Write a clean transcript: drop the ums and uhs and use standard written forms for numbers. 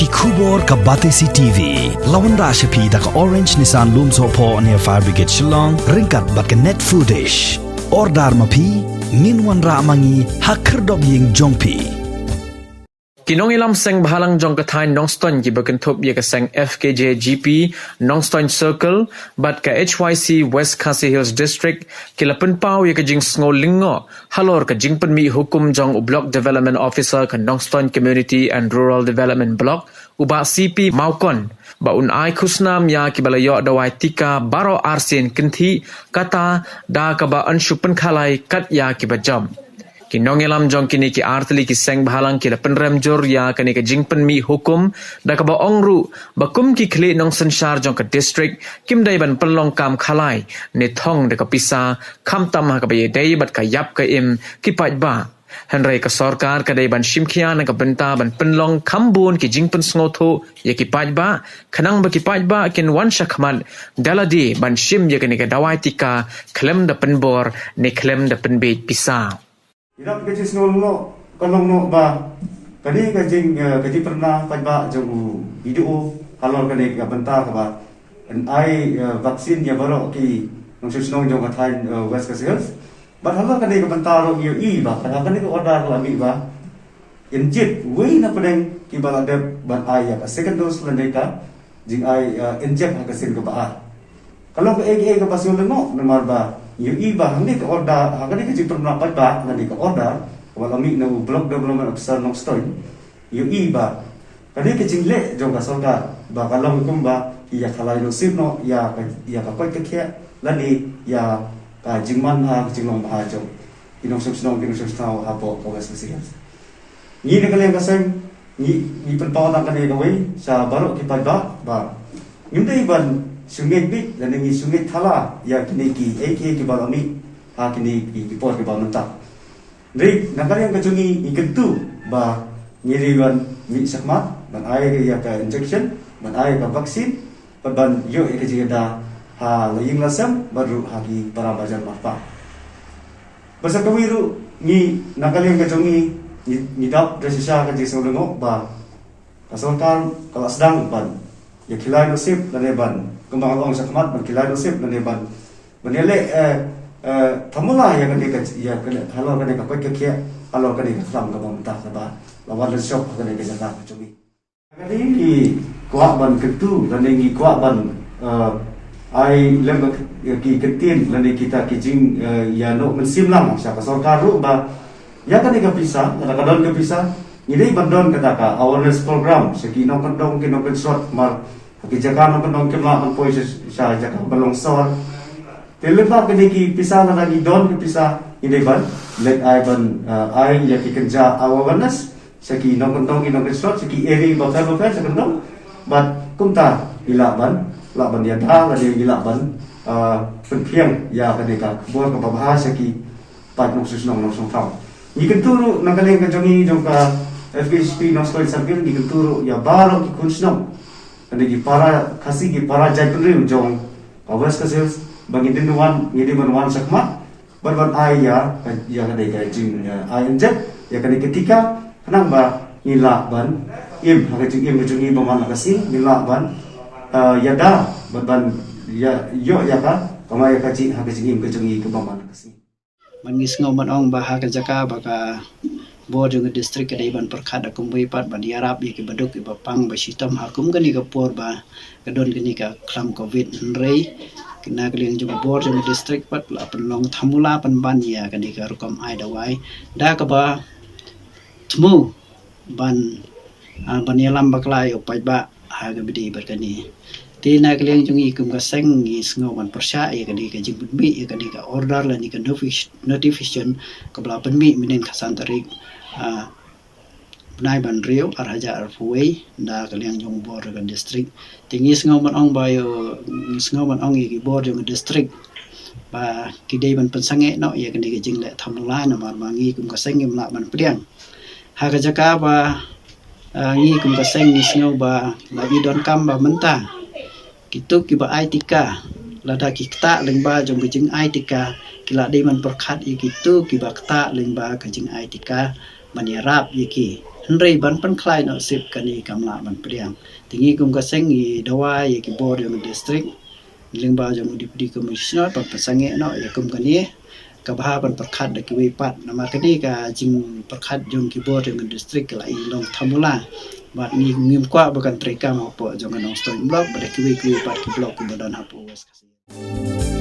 Kubor ka Batesi TV. Lawan Rashapi da ka Orange Nissan Looms Hopo near Fire Brigade Shillong. Ringkat bat ka net footage. Ordar mapi. Minwan ra mangi hakerdog ying jongpi. Kinong ilam Sengbhalang jong kathain nongston ki bakentop ye ka seng FKJ GP nongston circle bat ka HYC West Khasi Hills District kilapen pau ye ka jing sngo lingo halor ka jing penmi hukum jong block development officer ka nongston community and rural development block uba CP maukon ba un ai khusnam ya ki balayo dawai tika baro arsin kinthi kata da ka ba anshu khalai kat ya ki bajam Kinong ilam jong kini ki artli ki Sengbhalang ki lapen remjor ya kani ka jingpen mi hukum da ka ba ongru bakum ki kli nong Synshar jong ka district kim dai ban Pynlong kam khalai ne thong da ka pisa kham tam ha ka ba ye dai bat ka yap ka im ki paj ba Henry ka sarkar ka dai ban Khiah na ka benta ban Pynlong khambun ki jingpen sngoto ye ki paj ba khanang ba ki paj ba kin wan shakhmat daladi ban shim ye kani ka dawai tika klem da penbor ne klem da penbe pisa Irak ke cisnol no kalong no ba kani kaji pernah pajba jong video halor kani ka benta ka ba ai vaksin ya baro ki nong susnong jong kathain West Khasi Hills ba halor kani ka benta ro i ba kani ka order la mi ba inject we na pedeng ki ba ada ban ai ya second dose landai ka jing ai inject ha ka sin ka ba kalau ke ka pasul no nomor ba i ba hangni ka order hangni ka jing pernah pajba ngani ka order wala mi no block development officer nong stoy i ba kani ka jing le jong ka sarkar ba kalau hukum ba ya khalai no sip no ya ka Koit ka Khiah lani ya ka jing man ha jing long ha jong inong subsnong ha po ka West Khasi Hills ni na kaleng ka sem ni penpaw na kani ka we sa baro ki pajba ba ngimdai ban sungai bit dan ini sungai thala ya kini ki ki balami ha kini ki por ki balanta dei nakari yang kacungi Kyntu ba ngiriwan mi sakmat ban ai ya ka injection ban ai ka vaksin ban yo ke jida ha laying lasam baru hagi para bajar marpa basa kawiru ni nakali yang kacungi ni dap desisa ka jisolungo ba kasolkan kalau sedang ban ya kilai nasib dan ban kembang long sakmat ban kilai nasib dan ban menele tamula yang kan ya halor kan ka Koit ka Khiah halor kan ka sam ka bamta ba lawan shop kan ka jata cumi kali ni kuat ban Kyntu dan ni kuat ban ai lem ki ketin dan kita kijing ya no mensimlang sa ka sarkar ru ba ya kan ka pisa kadang ka pisa ini bandon kata ka awareness program sekino kandong kino shot mar Kejagaan ng kanong kemlakan po siya jaka balongsor. Telepa kini ki pisa na lagi don ki pisa hindi ban let ay ban ay ya ki kenja awareness sa ki nong kantong kinong resort sa ki eri bakal sa kantong but kumta ilaban laban dia dah lagi ilaban penpiang ya kadika buat ka babahasa ki pat nong susnong nong songtao. Ni kenturo nang kaleng kanjongi jong ka FBSP nong story circle ni kenturo ya baro ki kunsnong ada di para kasih di para jaipunrim jong West Khasi Hills bagi dinuan ngidi menuan sakmat berban ayah ya kadai jing injek ya kadai ketika kenang ba ngila ban im hakajing im jungi baman kasih ngila ban ya da berban ya yo ya ka kama ya kaji hakajing im kejungi ke baman kasih mangis ngoman ong ba hakajaka baka board yung district kada iban perkada kumbui pat ba diarap ki baduk ki bapang ba sitam hakum gani ka por ba kadon gani ka klam covid rei kena kaliang juga board yung district pat la Pynlong thamula pan ban ya gani ka rukom ai dawai da ka ba tmu ban yalam baklai upai ba ha ga bidi berkani tina kaliang jung ikum ka seng gi sngoman persya ya gani ka jibbi ya gani ka order la ni ka notification ka bla penmi minen khasan tarik Benai ban riu arhaja arfuwei da kaliang jong bor ga district tingi sngoman ong bayo sngoman ong gi bor jong district ba kidei ban pensange no ya gani ka jing le thamula na mar mangi kum ka seng im la ban priang ha ga jaka ba ngi kum ka seng ni sngo ba la i don kam ba menta kitu ki ba ai tika lada ki kta lengba jong jing ai tika kila dei man perkhat i kitu ki ba kta lengba ka jing ai tika maniarap yiki Henry ban pan klai no sip kani kamla ban priang tingi kum ka sengi dawa ye ki board yang district lingba jamu deputy commissioner pa pasange no ya kum kani ka baha ban perkhat de ki wi pat nama kani ka jing perkhat jong ki board yang district la i long thamula bat ni ngim kwa bakan treka ma po jong nong stoin block ba ki wi pat ki block ki badan hapo west kasi